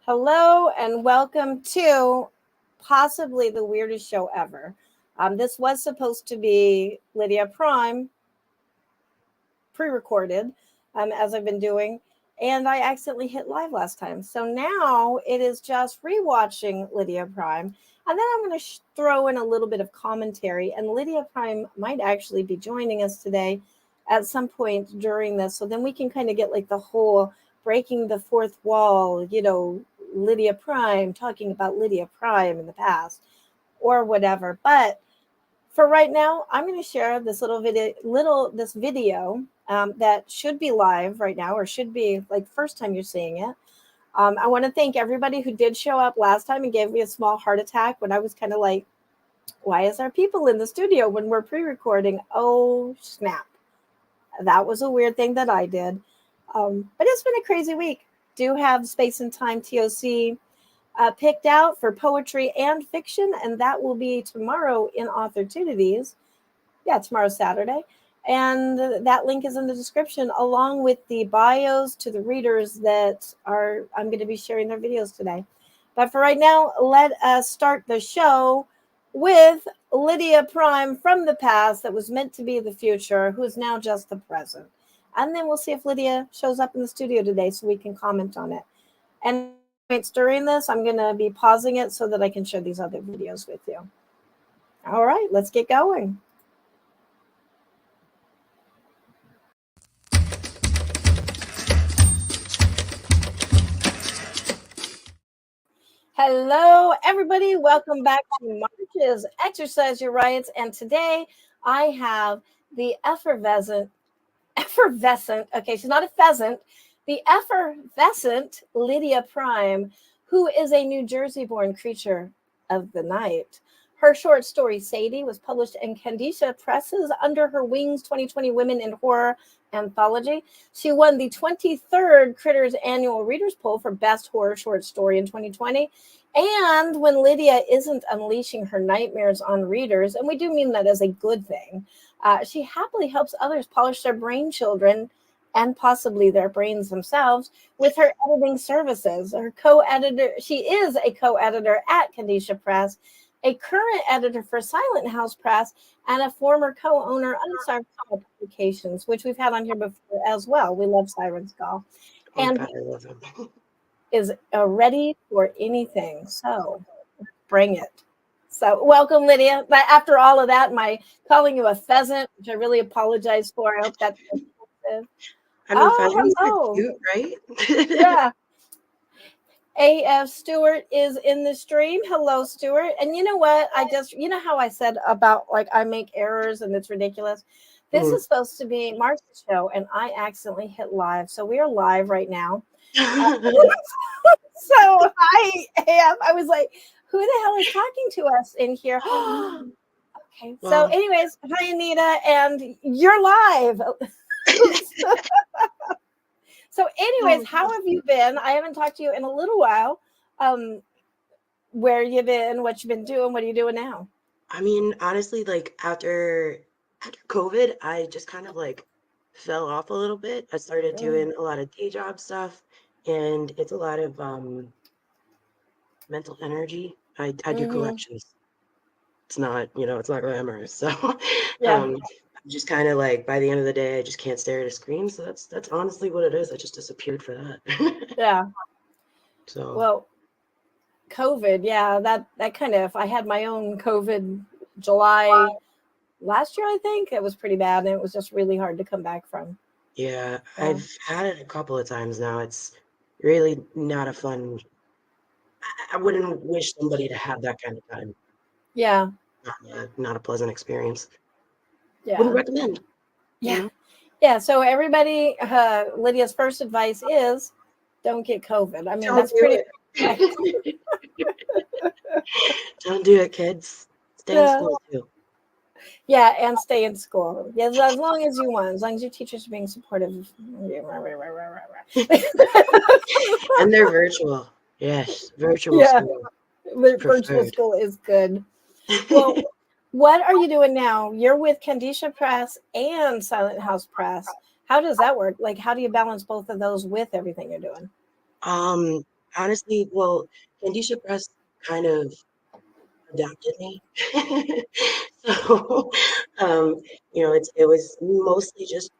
Hello and welcome to possibly the weirdest show ever. This was supposed to be Lydia Prime pre-recorded, as I've been doing, and I accidentally hit live last time. So now it is just rewatching Lydia Prime, and then I'm going to throw in a little bit of commentary. And Lydia Prime might actually be joining us today at some point during this, so then we can kind of get like the whole breaking the fourth wall, Lydia Prime, talking about Lydia Prime in the past or whatever. But for right now, I'm going to share this video that should be live right now, or should be like first time you're seeing it. I want to thank everybody who did show up last time and gave me a small heart attack when I was kind of like, why is there people in the studio when we're pre-recording? Oh, snap. That was a weird thing that I did. But it's been a crazy week. Do have Space and Time TOC picked out for poetry and fiction, and that will be tomorrow in Authortunities. Yeah, tomorrow's Saturday. And that link is in the description, along with the bios to the readers that I'm going to be sharing their videos today. But for right now, let us start the show with Lydia Prime from the past that was meant to be the future, who is now just the present. And then we'll see if Lydia shows up in the studio today so we can comment on it. And during this, I'm going to be pausing it so that I can share these other videos with you. All right, let's get going. Hello, everybody. Welcome back to March's Exercise Your Rights. And today I have the effervescent, okay, she's not a pheasant, the effervescent Lydia Prime, who is a New Jersey-born creature of the night. Her short story, Sadie, was published in Kandisha Press's Under Her Wings 2020 Women in Horror Anthology. She won the 23rd Critters Annual Readers Poll for Best Horror Short Story in 2020. And when Lydia isn't unleashing her nightmares on readers, and we do mean that as a good thing, she happily helps others polish their brain children and possibly their brains themselves with her editing services. Her co-editor, she is a co-editor at Kandisha Press, a current editor for Silent House Press, and a former co-owner of Sirens Call Publications, which we've had on here before as well. We love Sirens Call. And is ready for anything. So bring it. So welcome, Lydia. But after all of that, my calling you a pheasant, which I really apologize for. I hope that's offensive. I mean, pheasants are cute, right? Yeah. A.F. Stewart is in the stream. Hello, Stewart. And you know what? You know how I said about like I make errors and it's ridiculous. This is supposed to be Mark's show, and I accidentally hit live. So we are live right now. So hi, AF. I was like, who the hell is talking to us in here? Okay. Wow. So anyways, hi, Anita, and you're live. So anyways, how have you been? I haven't talked to you in a little while. Where you been? What you been doing? What are you doing now? I mean, honestly, like after COVID, I just kind of like fell off a little bit. I started doing a lot of day job stuff, and it's a lot of mental energy. I do collections. It's not, it's not glamorous. So I'm just kind of like, by the end of the day, I just can't stare at a screen. So that's honestly what it is. I just disappeared for that. Yeah. So well, COVID, yeah, that kind of, I had my own COVID July last year, I think. It was pretty bad, and it was just really hard to come back from. Yeah, I've had it a couple of times now. It's really not a fun, I wouldn't wish somebody to have that kind of time. Yeah. Not a pleasant experience. Yeah. Wouldn't recommend. Yeah. Yeah. So everybody, Lydia's first advice is don't get COVID. I mean, that's pretty. Don't do it, kids. Stay in school too. Yeah, and stay in school. Yeah, as long as you want, as long as your teachers are being supportive. And they're virtual. Yes, virtual school. Virtual school is good. Well, what are you doing now? You're with Kandisha Press and Silent House Press. How does that work? Like, how do you balance both of those with everything you're doing? honestly, well, Kandisha Press kind of adapted me. So, um, it was mostly just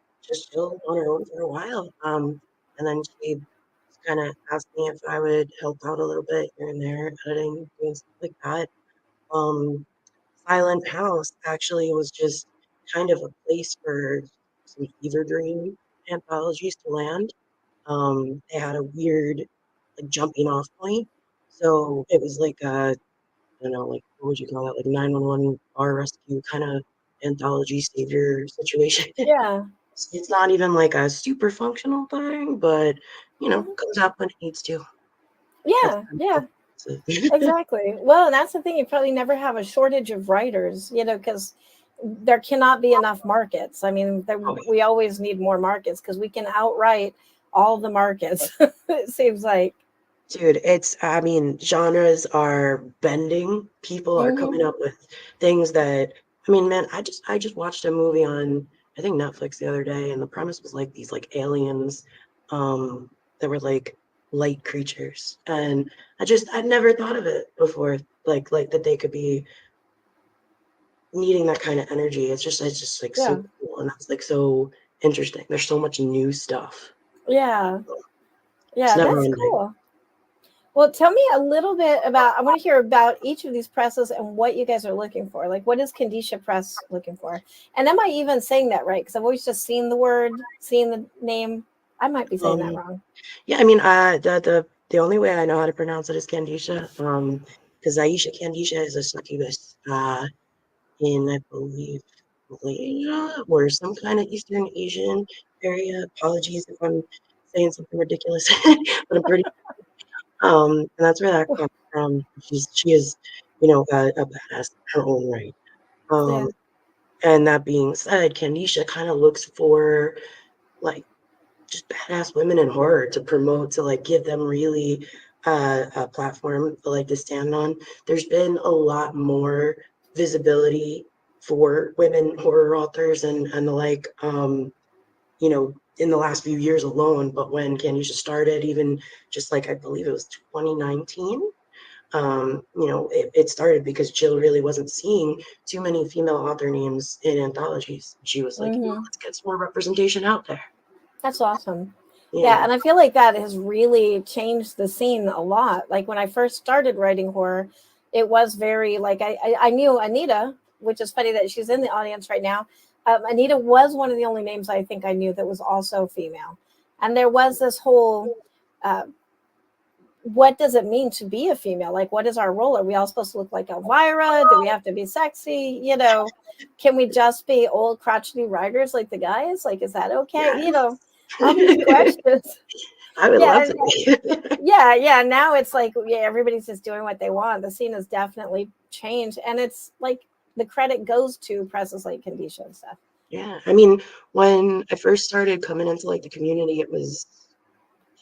chill on her own for a while. And then she kind of asked me if I would help out a little bit here and there, editing, doing stuff like that. Um, Silent House actually was just kind of a place for some fever dream anthologies to land. They had a weird like jumping off point. So it was like a, I don't know, like what would you call that? Like 911 bar rescue kind of anthology savior situation. Yeah. It's not even like a super functional thing, but comes out when it needs to. That's Yeah. Yeah. Exactly. Well, and that's the thing. You probably never have a shortage of writers, because there cannot be enough markets. I mean, we always need more markets because we can outright all the markets. It seems like. Dude, I mean, genres are bending. People are coming up with things that, I mean, man, I just watched a movie on, I think Netflix the other day, and the premise was like these like aliens, that were like light creatures. And I'd never thought of it before, like that they could be needing that kind of energy. It's just like so cool. And that's like so interesting. There's so much new stuff. Yeah. It's Yeah, never that's ending. cool. Well, tell me a little bit about, I want to hear about each of these presses and what you guys are looking for. Like, what is Kandisha Press looking for? And am I even saying that right? Because I've always just seen the word, seen the name. I might be saying that wrong. Yeah, I mean, the only way I know how to pronounce it is Kandisha. Because Aisha Kandisha is a succubus, in I believe Malaysia or some kind of Eastern Asian area. Apologies if I'm saying something ridiculous, but I'm pretty. And that's where that comes from. She is, a badass in her own right. Yeah. And that being said, Kandisha kind of looks for like just badass women in horror to promote, to like give them really a platform like to stand on. There's been a lot more visibility for women horror authors and the like, in the last few years alone. But when Kandisha started, even just like I believe it was 2019, it started because Jill really wasn't seeing too many female author names in anthologies. She was like, let's get some more representation out there. That's awesome. Yeah, and I feel like that has really changed the scene a lot. Like when I first started writing horror, it was very like I knew Anita, which is funny that she's in the audience right now. Anita was one of the only names I think I knew that was also female, and there was this whole. What does it mean to be a female? Like, what is our role? Are we all supposed to look like Elvira? Do we have to be sexy? Can we just be old crotchety writers like the guys? Like, is that okay? Yes. All these questions. I would love to be. Yeah. Now it's like, everybody's just doing what they want. The scene has definitely changed. And it's like the credit goes to presses like Kandisha and stuff. Yeah. I mean, when I first started coming into like the community, it was,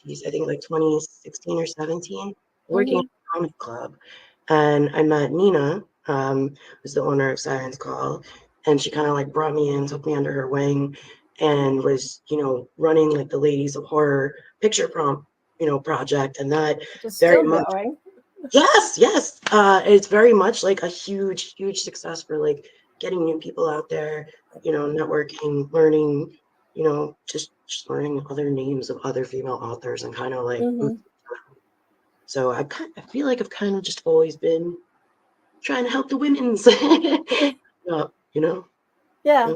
I think like 2016 or 17, working at a comedy club. And I met Nina, who's the owner of Sirens Call. And she kind of like brought me in, took me under her wing, and was, running like the Ladies of Horror picture prompt, project. And that Just very still much. going. Yes. It's very much like a huge, huge success for like getting new people out there, networking, learning, just learning other names of other female authors and kind of like. So I feel like I've kind of just always been trying to help the women's. Yeah.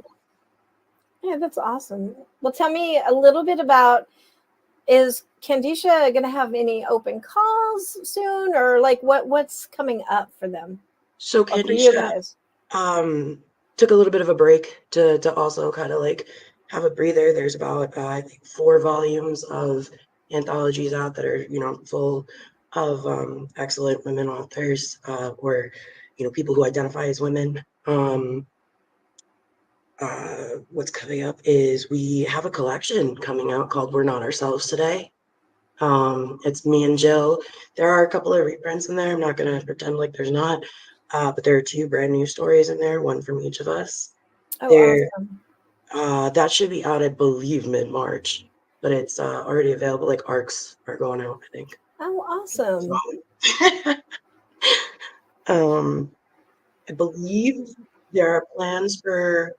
Yeah, that's awesome. Well, tell me a little bit about, is Kandisha going to have any open calls soon, or like what's coming up for them? So Or for you Kandisha guys? took a little bit of a break to also kind of like have a breather. There's about I think 4 volumes of anthologies out that are full of excellent women authors, or people who identify as women. What's coming up is we have a collection coming out called We're Not Ourselves Today. It's me and Jill. There are a couple of reprints in there. I'm not going to pretend like there's not, but there are 2 brand new stories in there, one from each of us. Oh, awesome. That should be out, I believe, mid-March, but it's already available. Like ARCs are going out, I think. Oh, awesome. I believe there are plans for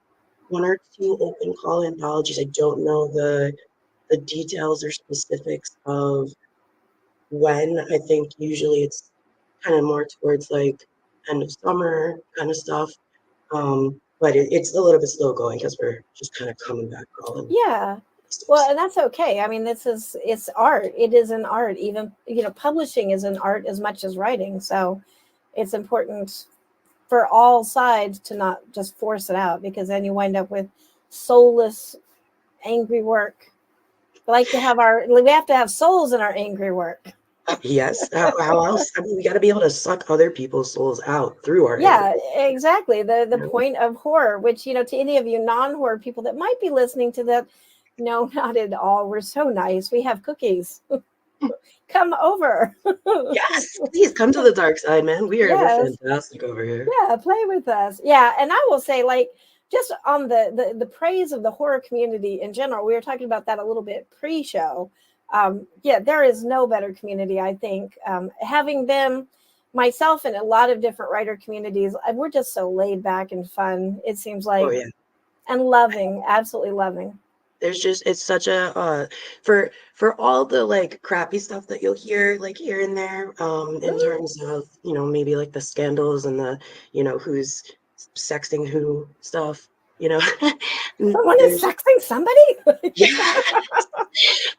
one or two open call anthologies. I don't know the details or specifics of when. I think usually it's kind of more towards like end of summer kind of stuff. But it's a little bit slow going because we're just kind of coming back all Yeah. Well, and that's okay. I mean, it's art. It is an art. Even, publishing is an art as much as writing. So it's important for all sides to not just force it out, because then you wind up with soulless, angry work. We have to have souls in our angry work. Yes. How else? I mean, we got to be able to suck other people's souls out through our anger. Yeah, exactly. The You know? point of horror, which, to any of you non-horror people that might be listening to that, no, not at all. We're so nice. We have cookies. Come over. Yes, please come to the dark side, man. We're Yes. fantastic over here. Yeah, play with us. Yeah, and I will say, like, just on the praise of the horror community in general, we were talking about that a little bit pre-show. Yeah, there is no better community, I think. Having been myself in a lot of different writer communities, we're just so laid back and fun. It seems Oh like, yeah. and loving, absolutely loving. There's just it's such a for all the like crappy stuff that you'll hear like here and there in Mhm. terms of maybe like the scandals and the who's sexting who stuff you know Someone is there's sexing somebody. yeah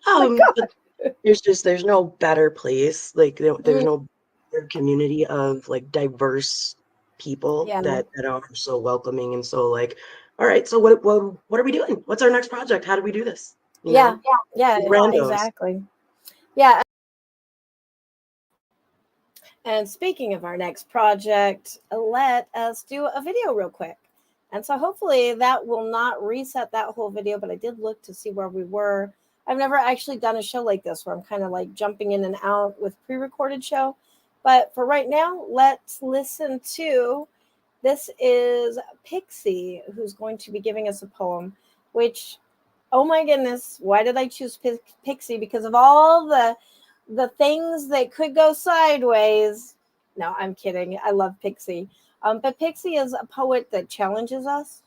My but God. there's no better place like there's Mm, no better community of like diverse people yeah, no. that are so welcoming and so like all right, so what are we doing? What's our next project? How do we do this? Yeah, yeah, Randos. exactly. Yeah. And speaking of our next project, let us do a video real quick. And so hopefully that will not reset that whole video, but I did look to see where we were. I've never actually done a show like this where I'm kind of like jumping in and out with pre-recorded show. But for right now, let's listen to, this is Pixie, who's going to be giving us a poem, which, oh my goodness, why did I choose Pixie? Because of all the things that could go sideways. No, I'm kidding. I love Pixie. But Pixie is a poet that challenges us.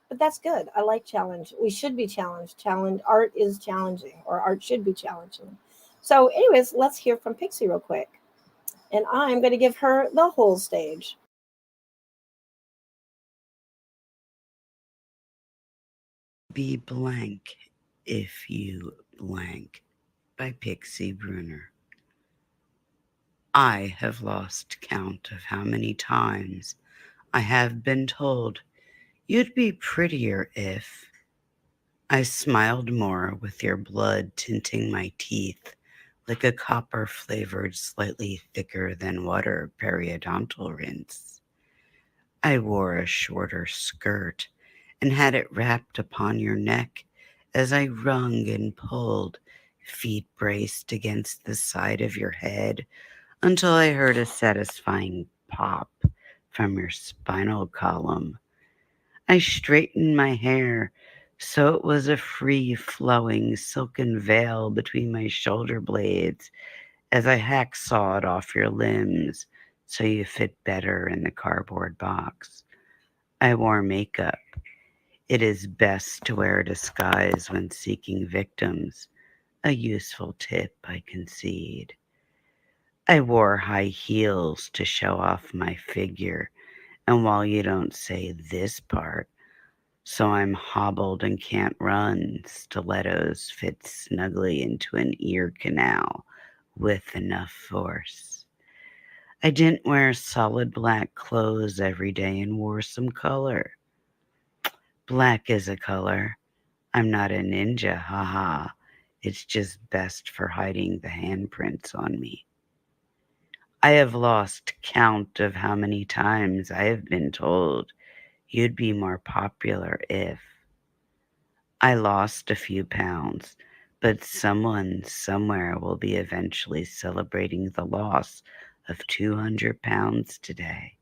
But that's good. I like challenge. We should be challenged. Challenge art is challenging, or art should be challenging. So, anyways, let's hear from Pixie real quick. And I'm going to give her the whole stage. Be blank if you blank by Pixie Bruner. I have lost count of how many times I have been told you'd be prettier if I smiled more with your blood tinting my teeth like a copper flavored, slightly thicker than water periodontal rinse. I wore a shorter skirt and had it wrapped upon your neck as I wrung and pulled, feet braced against the side of your head until I heard a satisfying pop from your spinal column. I straightened my hair so it was a free flowing silken veil between my shoulder blades as I hacksawed off your limbs so you fit better in the cardboard box. I wore makeup. It is best to wear a disguise when seeking victims, a useful tip, I concede. I wore high heels to show off my figure, and while you don't say this part, so I'm hobbled and can't run, stilettos fit snugly into an ear canal with enough force. I didn't wear solid black clothes every day and wore some color. Black is a color. I'm not a ninja, haha. It's just best for hiding the handprints on me. I have lost count of how many times I have been told you'd be more popular if I lost a few pounds, but someone somewhere will be eventually celebrating the loss of 200 pounds today.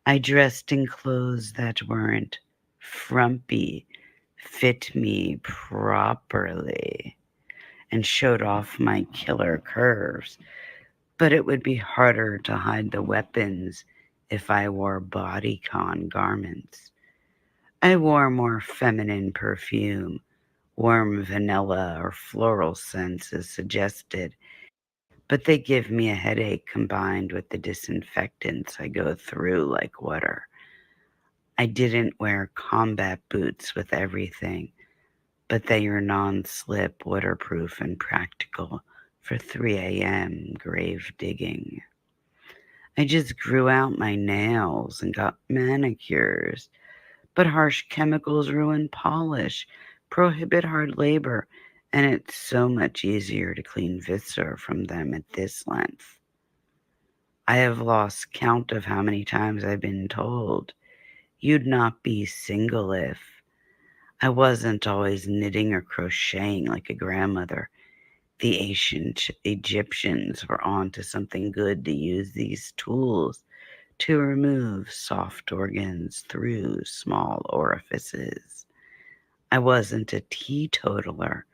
I dressed in clothes that weren't frumpy, fit me properly, and showed off my killer curves, but it would be harder to hide the weapons if I wore bodycon garments. I wore more feminine perfume, warm vanilla or floral scents as suggested, but they give me a headache combined with the disinfectants I go through like water. I didn't wear combat boots with everything, but they are non-slip, waterproof, and practical for 3 a.m. grave digging. I just grew out my nails and got manicures, but harsh chemicals ruin polish, prohibit hard labor, and it's so much easier to clean viscera from them at this length. I have lost count of how many times I've been told, you'd not be single if. I wasn't always knitting or crocheting like a grandmother. The ancient Egyptians were on to something good to use these tools to remove soft organs through small orifices. I wasn't a teetotaler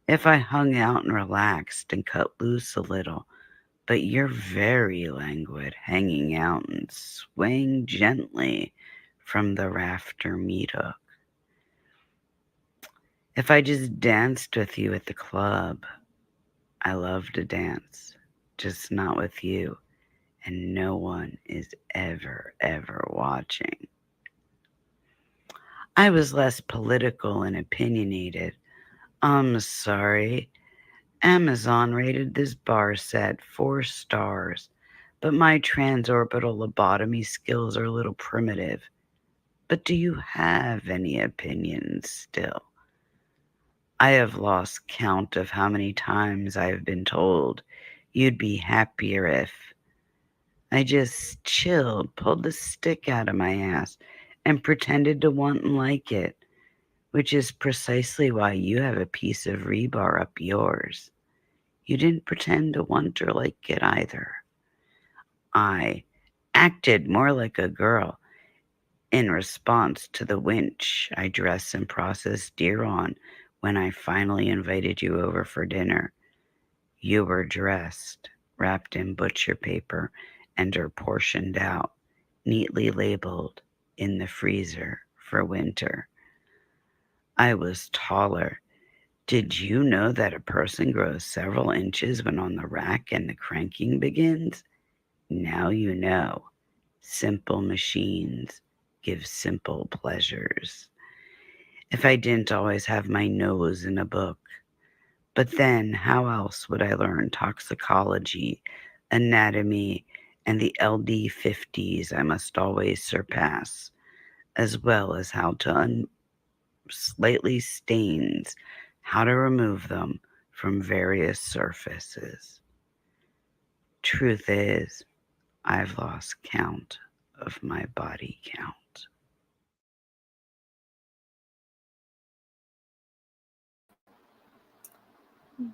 if I hung out and relaxed and cut loose a little, but you're very languid, hanging out and swaying gently from the rafter meat hook. If I just danced with you at the club, I love to dance, just not with you, and no one is ever watching. I was less political and opinionated. I'm sorry. Amazon rated this bar set 4 stars, but my transorbital lobotomy skills are a little primitive. But do you have any opinions still? I have lost count of how many times I have been told you'd be happier if. I just chilled, pulled the stick out of my ass, and pretended to want and like it, which is precisely why you have a piece of rebar up yours. You didn't pretend to want or like it either. I acted more like a girl in response to the winch I dress and process deer on when I finally invited you over for dinner. You were dressed, wrapped in butcher paper, and are portioned out, neatly labeled in the freezer for winter. I was taller. Did you know that a person grows several inches when on the rack and the cranking begins? Now you know. Simple machines give simple pleasures. If I didn't always have my nose in a book, but then how else would I learn toxicology, anatomy, and the LD50s I must always surpass, as well as how to slightly stains, how to remove them from various surfaces. Truth is, I've lost count of my body count.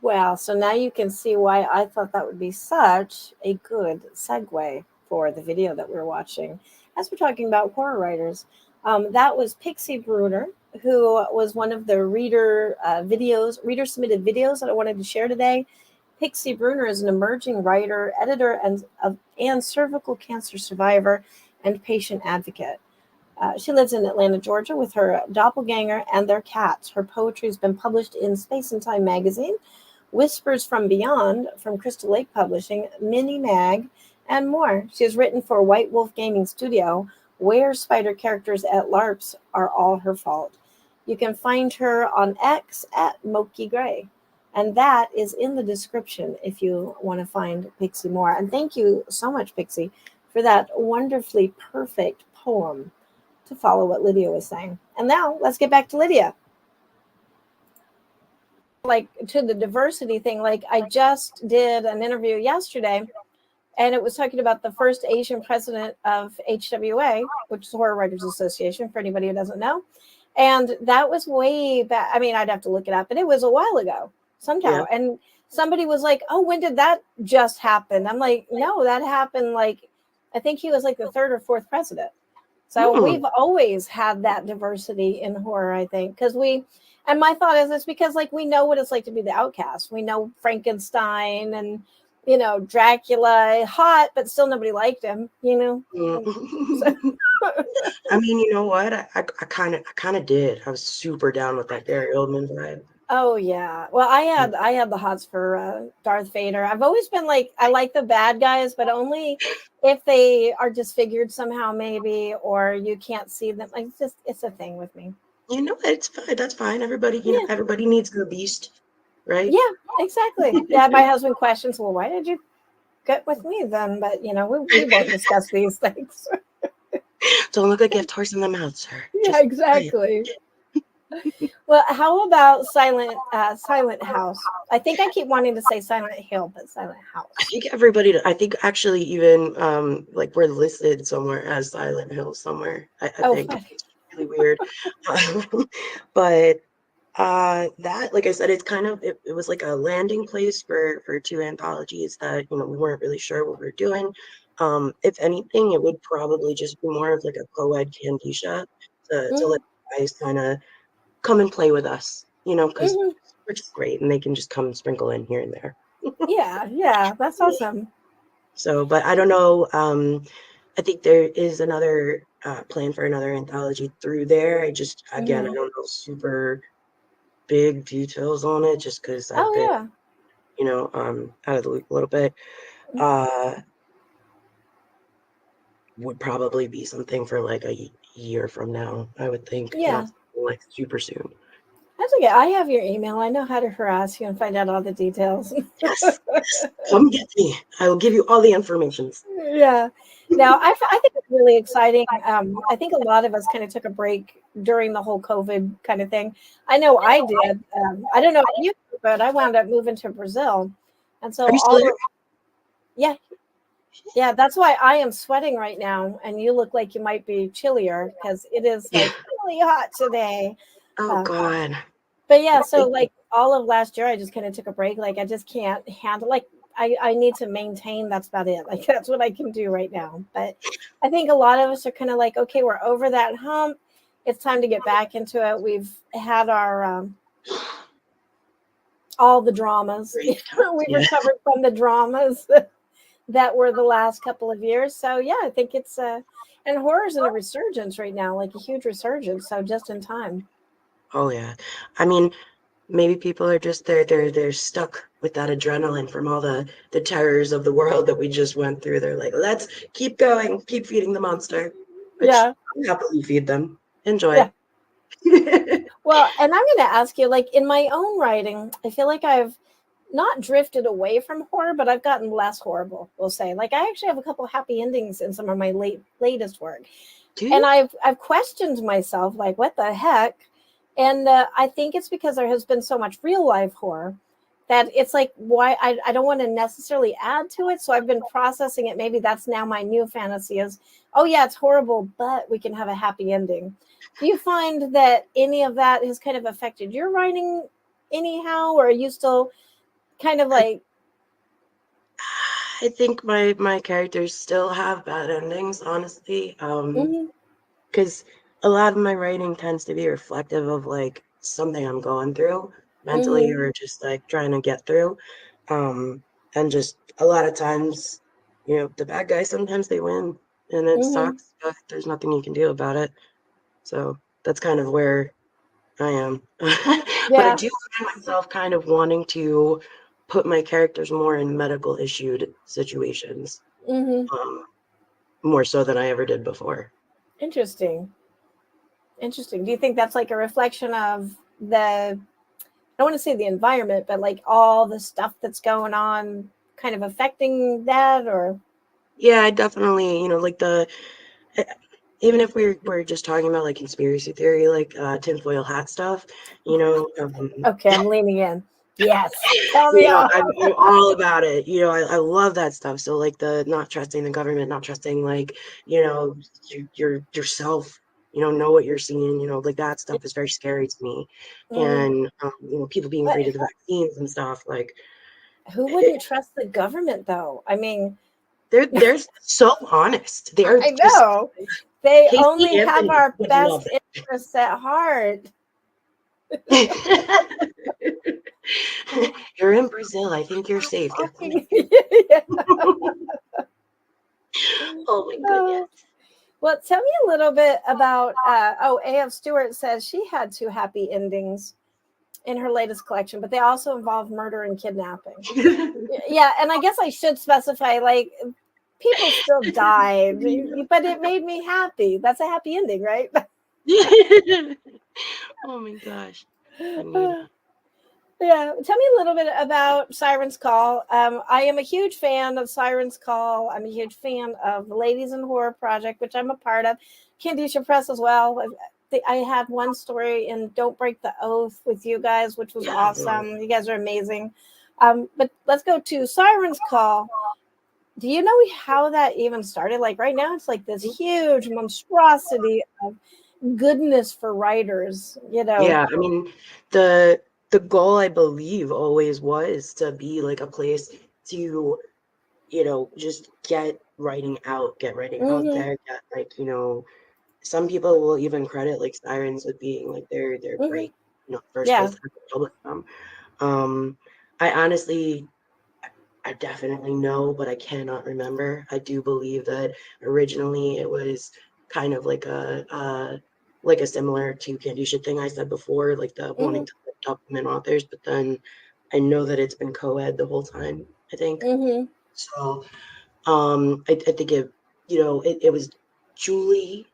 Well, so now you can see why I thought that would be such a good segue for the video that we're watching as we're talking about horror writers. That was Pixie Bruner, who was one of the reader submitted videos that I wanted to share today. Pixie Bruner is an emerging writer, editor, and cervical cancer survivor and patient advocate. She lives in Atlanta, Georgia, with her doppelganger and their cats. Her poetry has been published in Space and Time magazine, Whispers from Beyond from Crystal Lake Publishing, Mini Mag, and more. She has written for White Wolf Gaming Studio, where spider characters at LARPs are all her fault. You can find her on X at Moki Gray. And that is in the description if you want to find Pixie more. And thank you so much, Pixie, for that wonderfully perfect poem to follow what Lydia was saying. And now let's get back to Lydia. Like to the diversity thing, like I just did an interview yesterday and it was talking about the first Asian president of HWA, which is the Horror Writers Association, for anybody who doesn't know. And that was way back. I mean, I'd have to look it up, but it was a while ago somehow. Yeah. And somebody was like, oh, when did that just happen? I'm like, no, that happened like, I think he was like the third or fourth president. So we've always had that diversity in horror, I think, because and my thought is it's because like we know what it's like to be the outcast. We know Frankenstein and Dracula, hot, but still nobody liked him, So. I mean, you know what? I kind of did. I was super down with that Gary Oldman vibe. Oh yeah. Well, I had the hots for Darth Vader. I've always been like I like the bad guys, but only if they are disfigured somehow, maybe, or you can't see them. Like it's a thing with me. It's fine. That's fine. Everybody, everybody needs their beast, right? Yeah, exactly. Yeah, my husband questions, well, why did you get with me then? But we won't discuss these things. Don't look a gift horse in the mouth, sir. Yeah, exactly. Well, how about Silent House? I think I keep wanting to say Silent Hill, but Silent House. I think actually even like we're listed somewhere as Silent Hill somewhere. I think funny. it's really weird. But that, like I said, it's kind of it was like a landing place for two anthologies that we weren't really sure what we were doing. If anything, it would probably just be more of like a co-ed Kandisha to let guys kind of come and play with us, because we're just great and they can just come sprinkle in here and there. Yeah, that's awesome. So, but I don't know. I think there is another plan for another anthology through there. I just, again, I don't know super big details on it just because I've been, out of the loop a little bit. Would probably be something for like a year from now, I would think. Yeah. Not like super soon. That's okay. I have your email. I know how to harass you and find out all the details. Yes. Come get me. I will give you all the information. Yeah. Now, I think it's really exciting. I think a lot of us kind of took a break during the whole COVID kind of thing. I know I did. I don't know about you, but I wound up moving to Brazil. And so Are you still there? Yeah, that's why I am sweating right now. And you look like you might be chillier because it is like really hot today. Oh, God. But yeah, so like all of last year, I just kind of took a break. Like I just can't handle, like I need to maintain. That's about it. Like that's what I can do right now. But I think a lot of us are kind of like, okay, we're over that hump. It's time to get back into it. We've had our all the dramas. We've recovered from the dramas that were the last couple of years. So yeah, I think it's and horror's in a resurgence right now, like a huge resurgence. So just in time. Oh yeah, I mean, maybe people are just they're stuck with that adrenaline from all the terrors of the world that we just went through. They're like, let's keep going, keep feeding the monster. Which I'll happily feed them. Enjoy. Yeah. Well, and I'm going to ask you, like in my own writing, I feel like I've not drifted away from horror, but I've gotten less horrible. We'll say, like I actually have a couple happy endings in some of my latest work, and I've questioned myself, like what the heck. And I think it's because there has been so much real life horror that it's like, why I don't want to necessarily add to it. So I've been processing it. Maybe that's now my new fantasy is, oh yeah, it's horrible, but we can have a happy ending. Do you find that any of that has kind of affected your writing anyhow? Or are you still kind of like... I think my characters still have bad endings, honestly. Because a lot of my writing tends to be reflective of like something I'm going through mentally or just like trying to get through. And just a lot of times, the bad guys, sometimes they win and it sucks, but there's nothing you can do about it. So that's kind of where I am. But I do find myself kind of wanting to put my characters more in medical issued situations. More so than I ever did before. Interesting. Do you think that's like a reflection of I don't want to say the environment, but like all the stuff that's going on kind of affecting that? Or yeah, I definitely, like even if we're just talking about like conspiracy theory, like tinfoil hat stuff, okay, I'm leaning in. Yes, tell me all. I'm all about it. I love that stuff. So like the not trusting the government, not trusting like yourself. Know what you're seeing. Like that stuff is very scary to me. And people being afraid of the vaccines and stuff. Like, who wouldn't trust the government though? I mean, They're so honest. They're I just know. They Casey only have Anthony our would love best interests at heart. it. You're in Brazil. I think you're safe. They're coming. Yeah. Oh my goodness. Well, tell me a little bit about. A.F. Stewart says she had 2 happy endings in her latest collection, but they also involve murder and kidnapping. Yeah, and I guess I should specify, like, people still died, but it made me happy. That's a happy ending, right? Oh my gosh. Anita. Yeah, tell me a little bit about Sirens Call. I am a huge fan of Sirens Call. I'm a huge fan of the Ladies in Horror Project, which I'm a part of. Kandisha Press as well. I had one story in Don't Break the Oath with you guys, which was awesome. You guys are amazing. But let's go to Sirens Call. Do you know how that even started? Like right now, it's like this huge monstrosity of goodness for writers, you know. Yeah, I mean, the goal, I believe, always was to be like a place to, just get writing out there, get like, some people will even credit like Sirens with being like their great, first place to publish them. I honestly, I definitely know, but I cannot remember. I do believe that originally it was kind of like a similar to Kandisha thing I said before, like the wanting to lift up women authors, but then I know that it's been co-ed the whole time, I think. So I think it was Julie,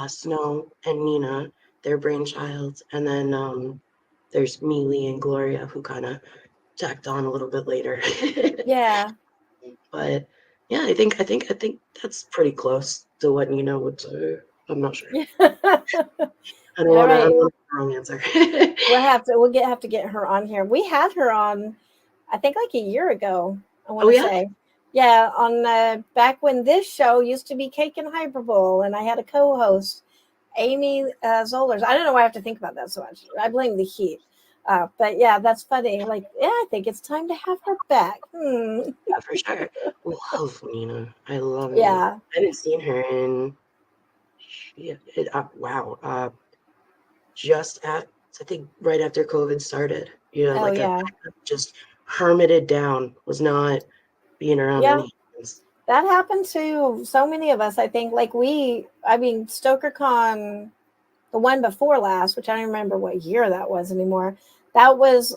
Snow, and Nina, their brainchild, and then there's Mealy and Gloria who kind of tacked on a little bit later. Yeah. But yeah, I think that's pretty close to what Nina would say. I'm not sure. I don't want the wrong answer. We'll have to get her on here. We had her on, I think, like a year ago. I want to say, yeah, on back when this show used to be Cake and Hyperbole, and I had a co-host, Amy Zollers. I don't know why I have to think about that so much. I blame the heat. But yeah, that's funny. Like, yeah, I think it's time to have her back. Yeah, for sure. Love Nina. I love Nina. Yeah. I haven't seen her in just at, I think, right after COVID started. Just hermited down, was not being around any hands. That happened to so many of us. I think, like StokerCon, the one before last, which I don't remember what year that was anymore. That was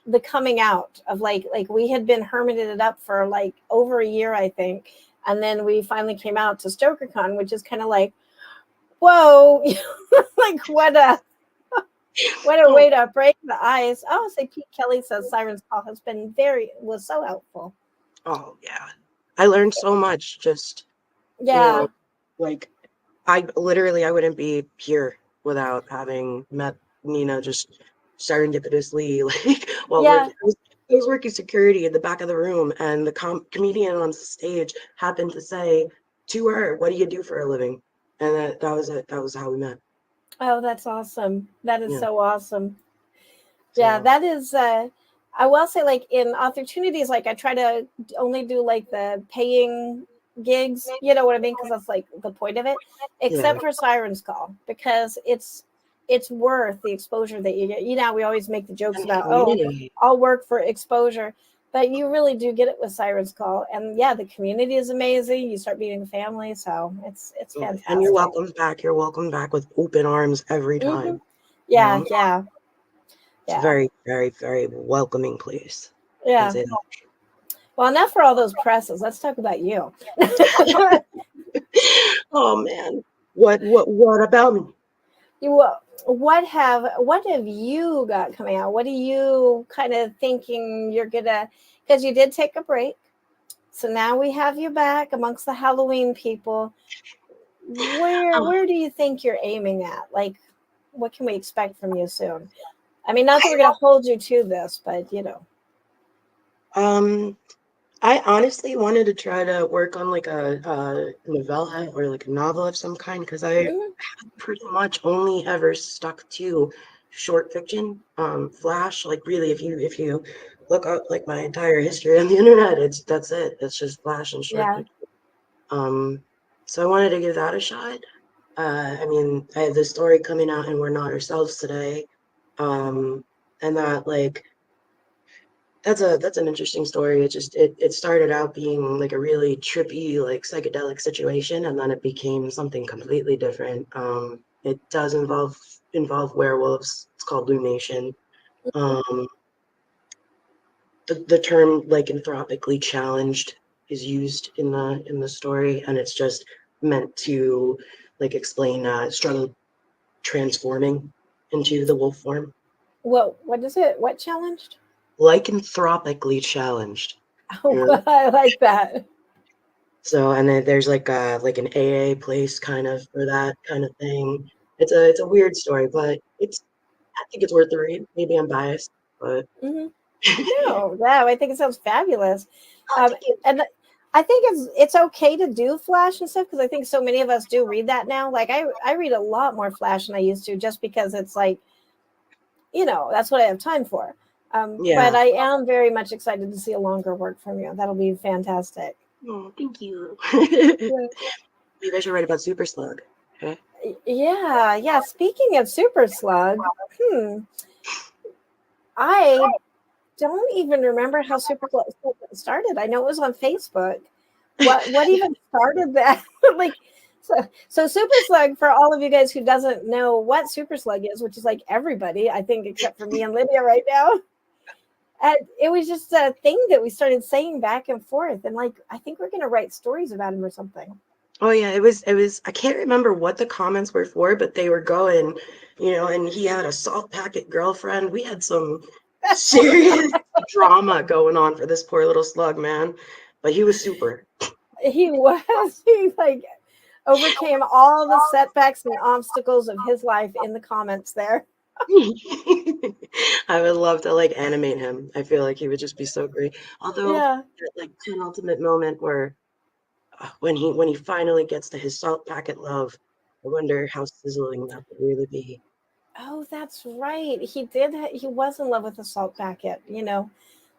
the coming out of like we had been hermited up for like over a year, I think. And then we finally came out to StokerCon, which is kind of like, whoa, like what a way to break the ice. Oh, say Pete Kelly says Sirens Call was so helpful. Oh yeah. I learned so much just, like I wouldn't be here without having met Nina just serendipitously, like I was working security in the back of the room, and the comedian on stage happened to say to her, "What do you do for a living?" And that was it. That was how we met. Oh, that's awesome. That is so awesome. Yeah, that is I will say, like, in opportunities, like I try to only do like the paying gigs, you know what I mean? Because that's like the point of it, except for Sirens Call, because it's worth the exposure that you get. We always make the jokes about, I'll work for exposure, but you really do get it with Sirens Call. And yeah, the community is amazing. You start meeting family, so it's fantastic. And you're welcome back. You're welcome back with open arms every time. Yeah. It's a very, very, very welcoming place. Yeah. Well, enough for all those presses. Let's talk about you. Oh man, what about me? What have you got coming out? What are you kind of thinking you're gonna? Because you did take a break, so now we have you back amongst the Halloween people. Where do you think you're aiming at? Like, what can we expect from you soon? I mean, not that we're going to hold you to this, but I honestly wanted to try to work on like a novella or like a novel of some kind, because I pretty much only ever stuck to short fiction, flash. Like really, if you look up like my entire history on the internet. That's it. It's just Flash and short Yeah. pictures. So I wanted to give that a shot. I mean, I have this story coming out in We're Not Ourselves today. And that like that's an interesting story. It started out being like a really trippy, like psychedelic situation, and then it became something completely different. It does involve werewolves. It's called Lunation. Um, the term lycanthropically challenged is used in the story, and it's just meant to like explain struggle transforming into the wolf form. What is it? What challenged? Lycanthropically challenged. Oh, I like that. So, and then there's like an AA place kind of for that kind of thing. It's a weird story, but I think it's worth the read. Maybe I'm biased, but Mm-hmm. No, I think it sounds fabulous. thank you. And I think it's okay to do Flash and stuff because I think so many of us do read that now. Like I read a lot more Flash than I used to, just because it's like, that's what I have time for. Yeah. But I am very much excited to see a longer work from you. That'll be fantastic. Oh, thank you. Yeah. Maybe I should write about Super Slug. Okay. Yeah. Speaking of Super Slug, I don't even remember how Super Slug started. I know it was on Facebook. What even started that? Like, so Super Slug, for all of you guys who doesn't know what Super Slug is, which is like everybody, I think, except for me and Lydia right now. And it was just a thing that we started saying back and forth, and like I think we're gonna write stories about him or something. Oh yeah, it was I can't remember what the comments were for, but they were going, and he had a salt packet girlfriend. We had some serious drama going on for this poor little slug, man. But he was super. He like overcame all the setbacks and obstacles of his life in the comments there. I would love to like animate him. I feel like he would just be so great. Although Yeah. that like penultimate moment where when he finally gets to his salt packet love, I wonder how sizzling that would really be. Oh, that's right. He did. He was in love with the salt packet.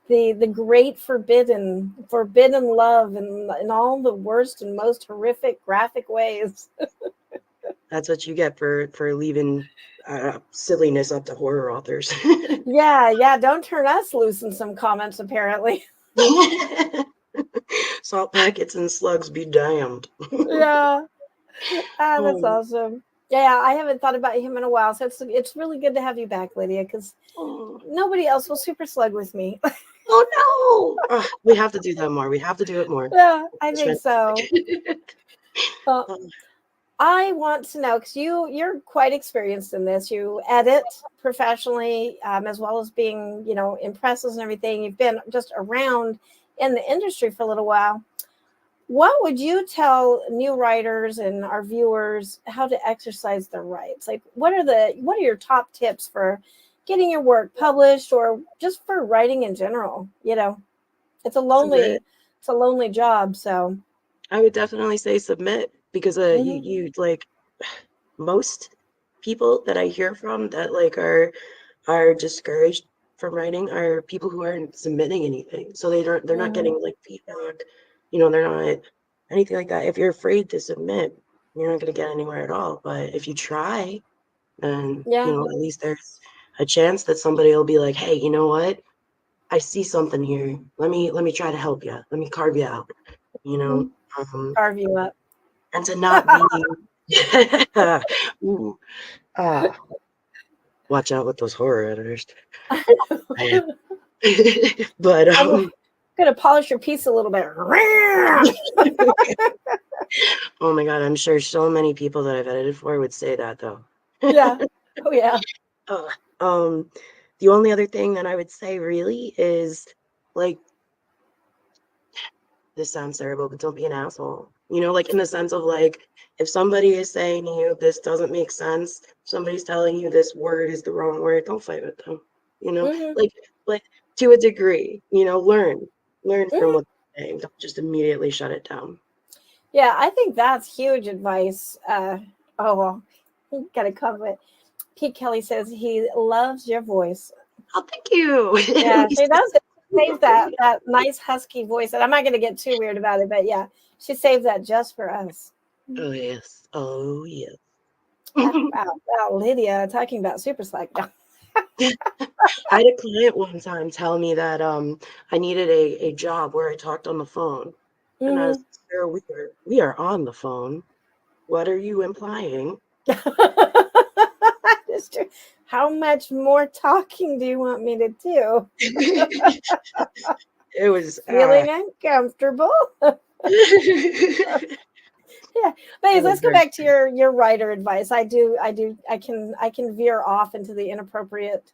The great forbidden love in all the worst and most horrific graphic ways. That's what you get for leaving silliness up to horror authors. Yeah. Don't turn us loose in some comments, apparently. Salt packets and slugs be damned. Yeah. That's Oh, awesome. Yeah, I haven't thought about him in a while, so it's really good to have you back, Lydia, because oh, nobody else will super slug with me. oh no! We have to do that more. We have to do it more. Yeah, I think so. Well, Um, I want to know, because you're quite experienced in this. You edit professionally, as well as being, in presses and everything. You've been just around in the industry for a little while. What would you tell new writers and our viewers how to exercise their rights? Like, what are your top tips for getting your work published, or just for writing in general? It's a submit. lonely job. So, I would definitely say submit because you like most people that I hear from that like are discouraged from writing are people who aren't submitting anything. So they're not getting like feedback, they're not anything like that. If you're afraid to submit, you're not gonna get anywhere at all. But if you try, then yeah. at least there's a chance that somebody will be like, hey, you know what? I see something here. Let me try to help you. Let me carve you out. You know, Carve you up. and to not be ooh, watch out with those horror editors. But I'm gonna polish your piece a little bit. oh my god, I'm sure so many people that I've edited for would say that though. Yeah. Oh yeah. The only other thing that I would say really is like, this sounds terrible, but don't be an asshole. Like in the sense of like, if somebody is saying to you, this doesn't make sense, somebody's telling you this word is the wrong word, don't fight with them. Like to a degree, learn from what they're saying. Don't just immediately shut it down. Yeah, I think that's huge advice. Gotta cover it. Pete Kelly says he loves your voice. Oh, thank you. Yeah, she does it. saved that nice husky voice. And I'm not going to get too weird about it, but yeah, she saved that just for us. Oh yes. Oh yes. Wow, Lydia talking about super slack. I had a client one time tell me that I needed a job where I talked on the phone. And I was like, sir, we are on the phone. What are you implying? That's true. How much more talking do you want me to do? It was Feeling uncomfortable. Yeah, but let's go back to your writer advice. I can veer off into the inappropriate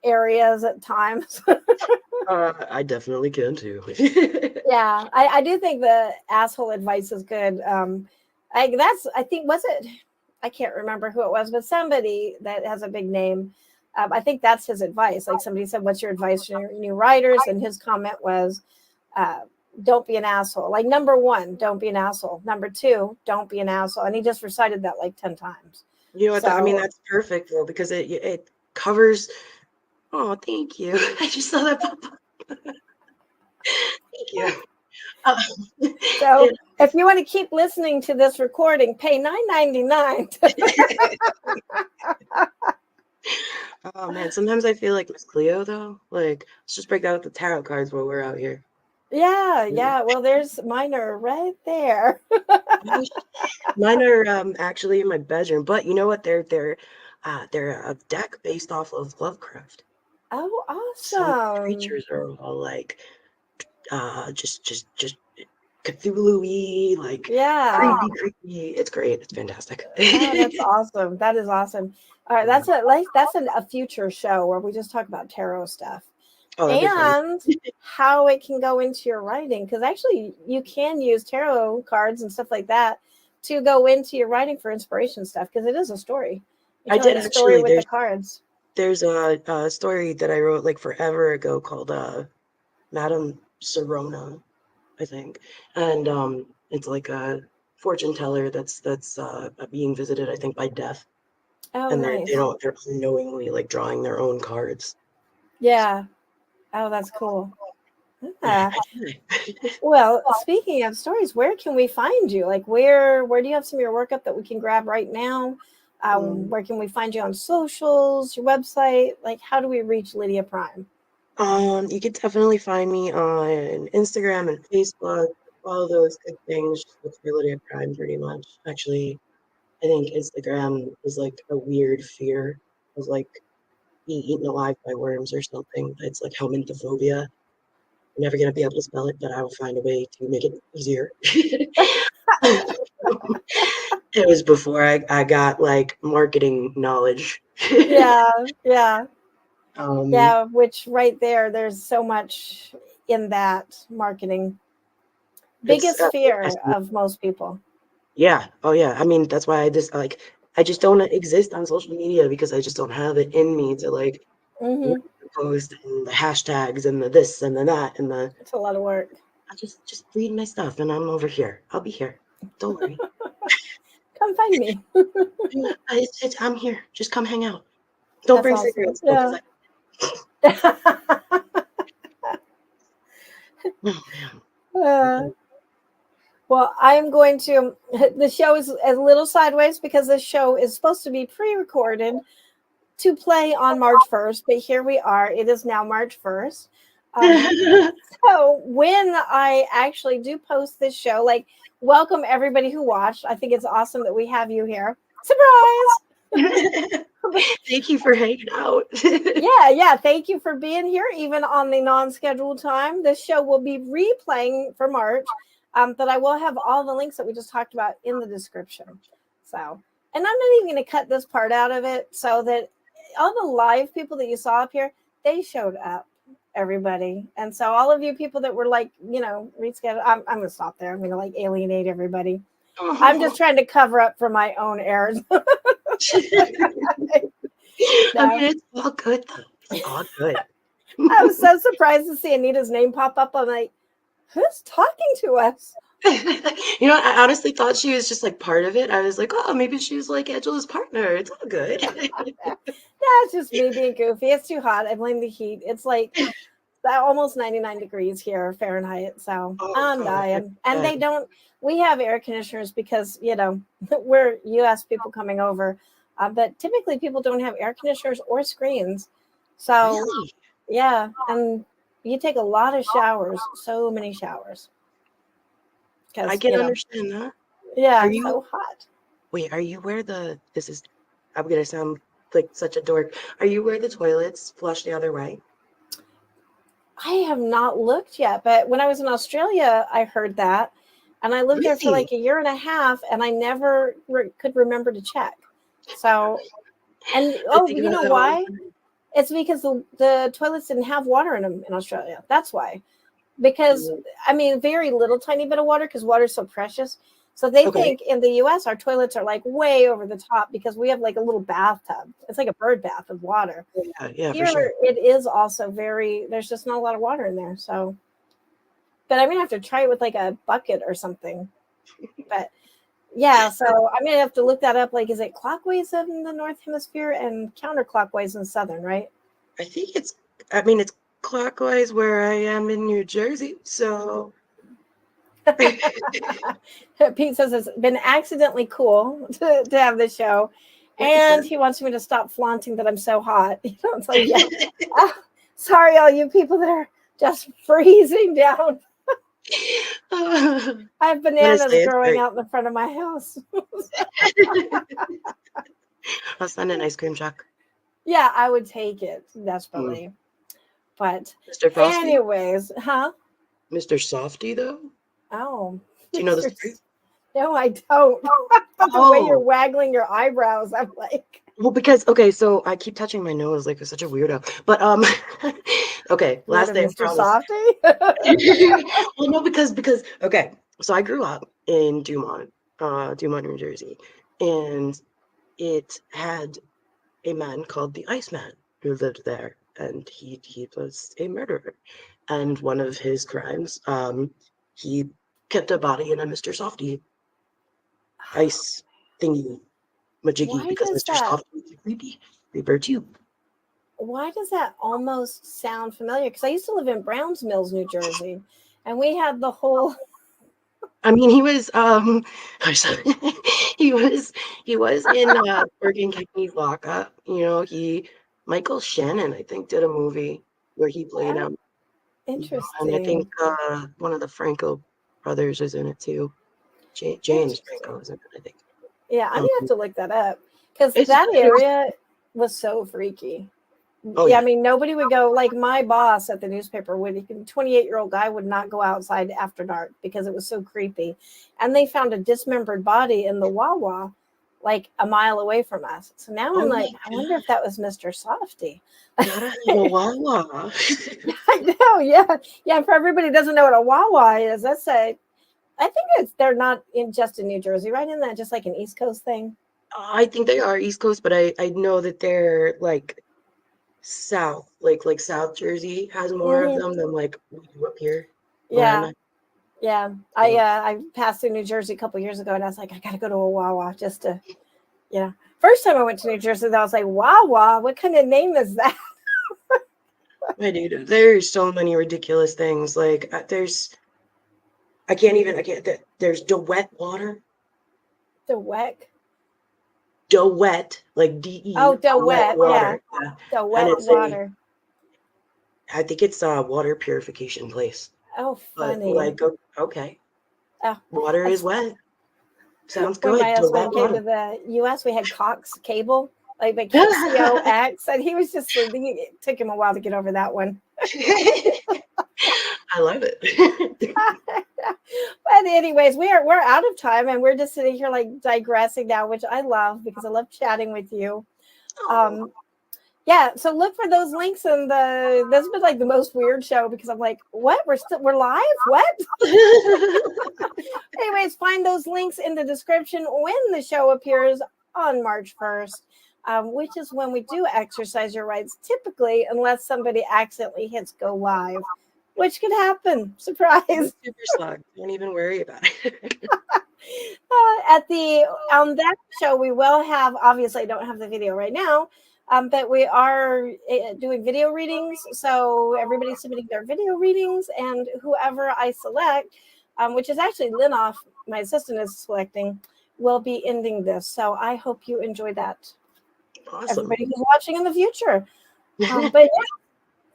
areas at times. I definitely can too. Yeah, I do think the asshole advice is good. I think was it, I can't remember who it was, but somebody that has a big name. I think that's his advice. Like somebody said, "What's your advice to your new writers?" And his comment was, "Don't be an asshole." Like number one, don't be an asshole. Number two, don't be an asshole. And he just recited that like 10 times. You know what? I mean, that's perfect though, because it covers. Oh, thank you. I just saw that pop up. Thank you. So if you want to keep listening to this recording, pay $9.99. Oh man, sometimes I feel like Miss Cleo though. Like, let's just break out the tarot cards while we're out here. Yeah. Well, there's mine are right there. Mine are actually in my bedroom, but you know what? They're a deck based off of Lovecraft. Oh, Some of the awesome. creatures are all like just Cthulhu-y, like creepy. It's great. It's fantastic. Oh, that's awesome. That is awesome. All right, that's a future show where we just talk about tarot stuff. Oh, and how it can go into your writing, because actually you can use tarot cards and stuff like that to go into your writing for inspiration stuff, because it is a story. I did a story actually. with the cards. There's a story that I wrote like forever ago called Madame Sirona, I think, and it's like a fortune teller that's being visited, I think, by death. Oh, and nice. they're unknowingly like drawing their own cards. Yeah. Oh, that's cool. Well, speaking of stories, where can we find you? Like, where do you have some of your work up that we can grab right now? Where can we find you on socials, your website? Like, how do we reach Lydia Prime? You can definitely find me on Instagram and Facebook, all those good things. Just look for Lydia Prime pretty much. Actually, I think Instagram is like a weird fear of like being eaten alive by worms or something. It's like helminthophobia. I'm never gonna be able to spell it, but I will find a way to make it easier. It was before I got like marketing knowledge. Yeah. Yeah, Which right there's so much in that marketing. Biggest fear of most people. Yeah. Oh yeah. I mean, that's why I just don't exist on social media, because I just don't have it in me to like post and the hashtags and the this and the that and the. It's a lot of work. I just read my stuff and I'm over here. I'll be here. Don't worry. Come find me. I'm here. Just come hang out. Don't bring cigarettes. Yeah. Well, I'm going to. The show is a little sideways because this show is supposed to be pre-recorded to play on March 1st, but here we are. It is now March 1st. So when I actually do post this show, like, welcome everybody who watched. I think it's awesome that we have you here. Surprise! Thank you for hanging out. Yeah. Thank you for being here, even on the non-scheduled time. This show will be replaying for March, but I will have all the links that we just talked about in the description. So, and I'm not even going to cut this part out of it, so that all the live people that you saw up here, they showed up, everybody. And so all of you people that were like, rescheduled, I'm going to stop there. I'm going to like alienate everybody. I'm just trying to cover up for my own errors. I mean, it's all good though. It's all good. I was so surprised to see Anita's name pop up. I'm like, who's talking to us? I honestly thought she was just like part of it. I was like, oh, maybe she was like Angela's partner. It's all good. Yeah, it's just me being goofy. It's too hot. I blame the heat. It's like almost 99 degrees here Fahrenheit. So I'm dying. And they don't, we have air conditioners because, you know, we're US people coming over. But typically people don't have air conditioners or screens. So Really? yeah. And you take a lot of showers, so many showers. I can understand that. Yeah, it's so hot. Wait, are you where I'm gonna sound like such a dork. Are you where the toilets flush the other way? I have not looked yet, but when I was in Australia, I heard that. And I lived there for like a year and a half, and I never could remember to check. So, and you know why? It's because the toilets didn't have water in them in Australia. That's why. Because, I mean, very little tiny bit of water because water is so precious. So they think in the US, our toilets are like way over the top because we have like a little bathtub. It's like a bird bath of water. Yeah, here, for sure. It is also there's just not a lot of water in there. So, but I'm going to have to try it with like a bucket or something. But yeah, so I'm going to have to look that up. Like, is it clockwise in the North Hemisphere and counterclockwise in Southern, right? I think it's clockwise where I am in New Jersey. So Pete says it's been accidentally cool to have this show. And he wants me to stop flaunting that I'm so hot. You know, it's like, yeah. Sorry, all you people that are just freezing down. I have bananas growing out in the front of my house. I'll send an ice cream truck. Yeah, I would take it desperately. But Mr. Frosty? Anyways, huh? Mr. Softy, though? Oh. Do you know the story? No, I don't. But the way you're waggling your eyebrows, I'm like. Well, because so I keep touching my nose like such a weirdo. But okay, last day. Mr. Softy? Well, no, because so I grew up in Dumont, New Jersey, and it had a man called the Iceman who lived there, and he was a murderer, and one of his crimes, he kept a body in a Mr. Softy ice thingy majiggy because Mr. Softy was a creeper too. Why does that almost sound familiar? Because I used to live in Browns Mills, New Jersey, and we had the whole. I mean, he was he was in Bergen County's lockup. You know, Michael Shannon, I think, did a movie where he played him. Interesting. And I think one of the Franco brothers is in it too. James Franco is in it, I think. Yeah, I'm gonna have to look that up because that area was so freaky. Oh, yeah, I mean, nobody would go. Like my boss at the newspaper would. A 28-year-old guy would not go outside after dark because it was so creepy. And they found a dismembered body in the Wawa, like a mile away from us. So now I'm like, I wonder if that was Mr. Softy. Wawa. I know, yeah. For everybody who doesn't know what a Wawa is, I think they're not just in New Jersey, right? Isn't that just like an East Coast thing? I think they are East Coast, but I know that they're like South, like South Jersey has more of them than like we do up here. Yeah. I passed through New Jersey a couple years ago, and I was like, I got to go to a Wawa just to, First time I went to New Jersey, I was like, Wawa, what kind of name is that? My dude, there's so many ridiculous things. Like there's DeWet water. DeWet? DeWet, like DE. Oh, DeWet, water. Yeah. DeWet water. I think it's a water purification place. Oh, funny. But okay. Water is wet. Sounds good. When my husband came to the U.S., we had Cox Cable, like the KCOX, and he was just, it took him a while to get over that one. I love it. But anyways, we're out of time, and we're just sitting here like digressing now, which I love because I love chatting with you. Yeah, so look for those links, and this has been like the most weird show because I'm like, what? We're live? What? Anyways, find those links in the description when the show appears on March 1st, which is when we do exercise your rights, typically, unless somebody accidentally hits go live, which could happen. Surprise. Super slug. Don't even worry about it. On that show, we will have, obviously I don't have the video right now, But we are doing video readings. So everybody's submitting their video readings, and whoever I select, which is actually Linoff, my assistant, is selecting, will be ending this. So I hope you enjoy that. Awesome. Everybody who's watching in the future. But yeah,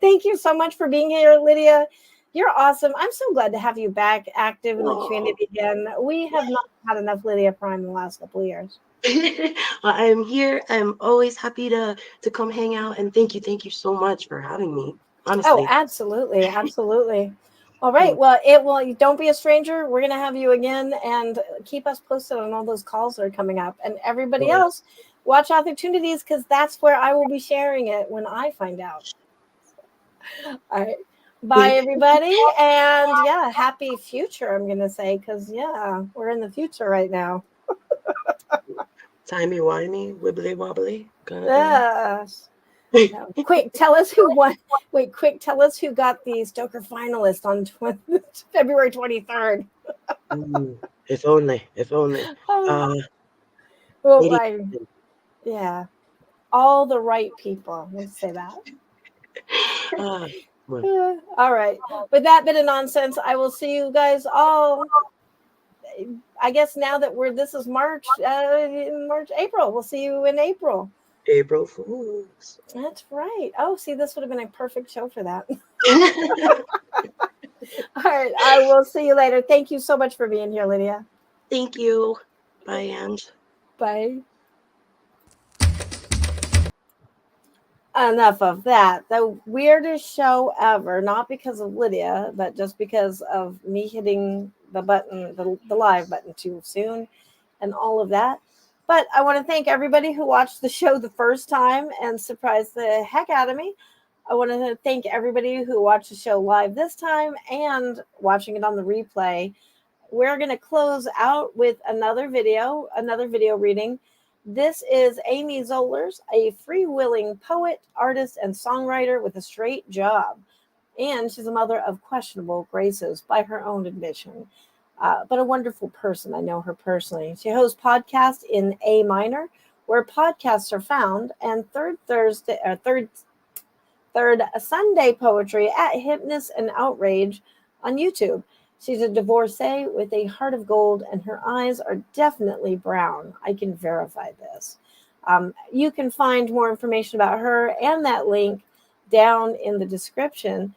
thank you so much for being here, Lydia. You're awesome. I'm so glad to have you back active in the community again. We have not had enough Lydia Prime in the last couple of years. Well, I am here. I'm always happy to come hang out, and thank you so much for having me. Honestly. Oh, absolutely, absolutely. All right. Well, don't be a stranger. We're gonna have you again, and keep us posted on all those calls that are coming up. And everybody else, watch opportunities, because that's where I will be sharing it when I find out. All right. Bye, everybody. And yeah, happy future, I'm going to say, because yeah, we're in the future right now. Timey-wimey, wibbly-wobbly. Yes. No. Quick, tell us who won. Wait, quick, tell us who got the Stoker finalist on February 23rd. If only. Well, yeah. All the right people. Let's say that. All right. With that bit of nonsense, I will see you guys all. I guess now that this is March, April. We'll see you in April. April Fools. That's right. Oh, see, this would have been a perfect show for that. All right. I will see you later. Thank you so much for being here, Lydia. Thank you. Bye, Ange. Bye. Enough of that. The weirdest show ever, not because of Lydia, but just because of me hitting the button, the live button too soon and all of that. But I want to thank everybody who watched the show the first time and surprised the heck out of me. I want to thank everybody who watched the show live this time and watching it on the replay. We're going to close out with another video reading. This is Amy Zollers, a freewheeling poet, artist, and songwriter with a straight job. And she's a mother of questionable graces by her own admission. But a wonderful person. I know her personally. She hosts podcasts in A minor, where podcasts are found, and third Sunday poetry at Hypness and Outrage on YouTube. She's a divorcee with a heart of gold, and her eyes are definitely brown. I can verify this. You can find more information about her and that link down in the description.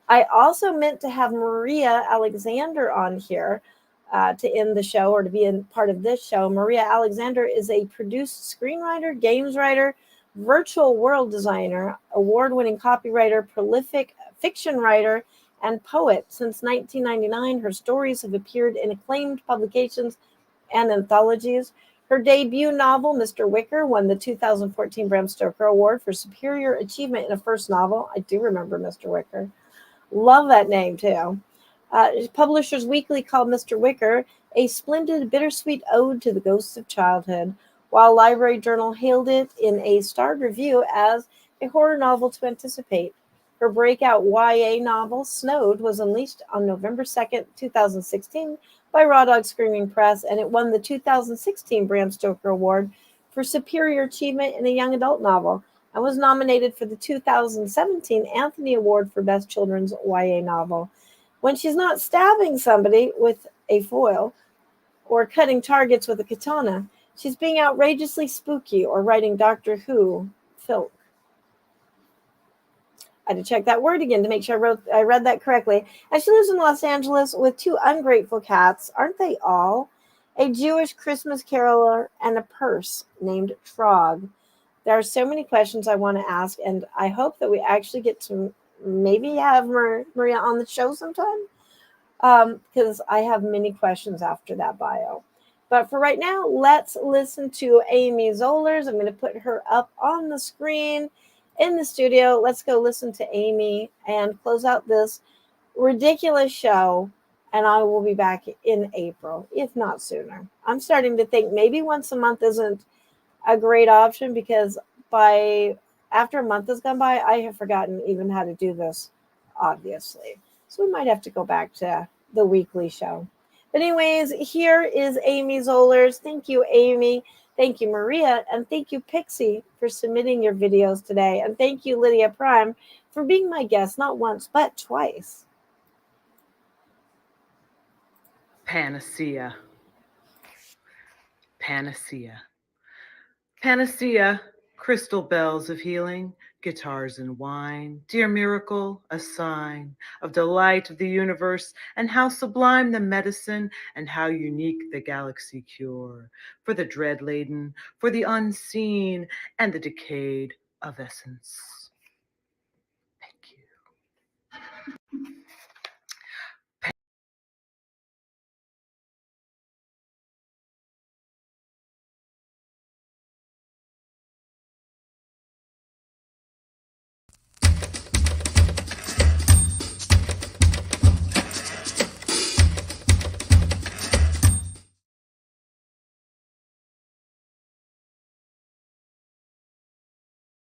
I also meant to have Maria Alexander on here to end the show, or to be a part of this show. Maria Alexander is a produced screenwriter, games writer, virtual world designer, award-winning copywriter, prolific fiction writer, and poet. Since 1999, her stories have appeared in acclaimed publications and anthologies. Her debut novel, Mr. Wicker, won the 2014 Bram Stoker Award for Superior Achievement in a First Novel. I do remember Mr. Wicker. Love that name, too. Publishers Weekly called Mr. Wicker a splendid, bittersweet ode to the ghosts of childhood, while Library Journal hailed it in a starred review as a horror novel to anticipate. Her breakout YA novel, Snowed, was unleashed on November 2nd, 2016 by Raw Dog Screaming Press, and it won the 2016 Bram Stoker Award for Superior Achievement in a Young Adult Novel, and was nominated for the 2017 Anthony Award for Best Children's YA Novel. When she's not stabbing somebody with a foil or cutting targets with a katana, she's being outrageously spooky or writing Doctor Who filk. I had to check that word again to make sure I read that correctly. And she lives in Los Angeles with 2 ungrateful cats, aren't they all? A Jewish Christmas caroler and a purse named Trog. There are so many questions I want to ask, and I hope that we actually get to maybe have Maria on the show sometime, because I have many questions after that bio. But for right now, let's listen to Amy Zollers. I'm going to put her up on the screen in the studio. Let's go listen to Amy and close out this ridiculous show, and I will be back in April, if not sooner. I'm starting to think maybe once a month isn't a great option, because after a month has gone by, I have forgotten even how to do this, obviously. So we might have to go back to the weekly show. But anyways, here is Amy Zollers. Thank you, Amy. Thank you, Maria, and thank you, Pixie, for submitting your videos today. And thank you, Lydia Prime, for being my guest not once, but twice. Panacea. Panacea. Panacea, crystal bells of healing, guitars and wine, dear miracle, a sign of delight of the universe, and how sublime the medicine, and how unique the galaxy cure, for the dread laden, for the unseen, and the decayed of essence.